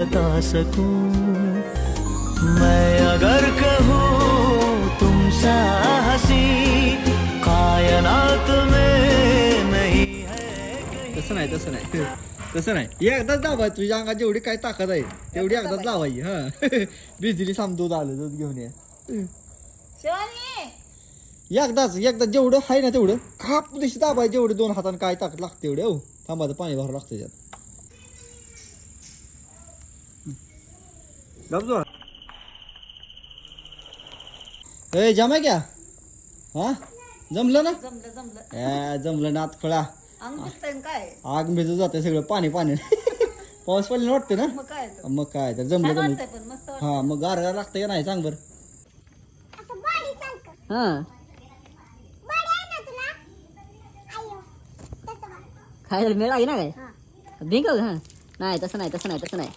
बता सकूं मैं अगर कहूँ तुम सा हसी कायनात में नहीं है. तसं नाही तसं नाही तसं नाही एकदाच लावायचं तुझ्या अंगात जेवढी काय ताकद आहे तेवढी एकदाच लावायची हा बिजली साम दूध आलं दूध घेऊन ये एकदा जेवढं आहे ना तेवढं खाप दिवशी दाबायचं जेवढे दोन हाताने काय ताकद लागते तेवढे हो थांबाचं पाणी भरावं लागतं त्यात ए जमा क्या हा जमलं ना जमलं ना आत खळा आग भिजत जाते सगळं पाणी पाणी पाऊस पडले वाटते ना मग काय तर जमलं हा मग गार गार लागतं का नाही सांग बरं हा खायला मिळाली ना काय भिंक हा नाही तसं नाही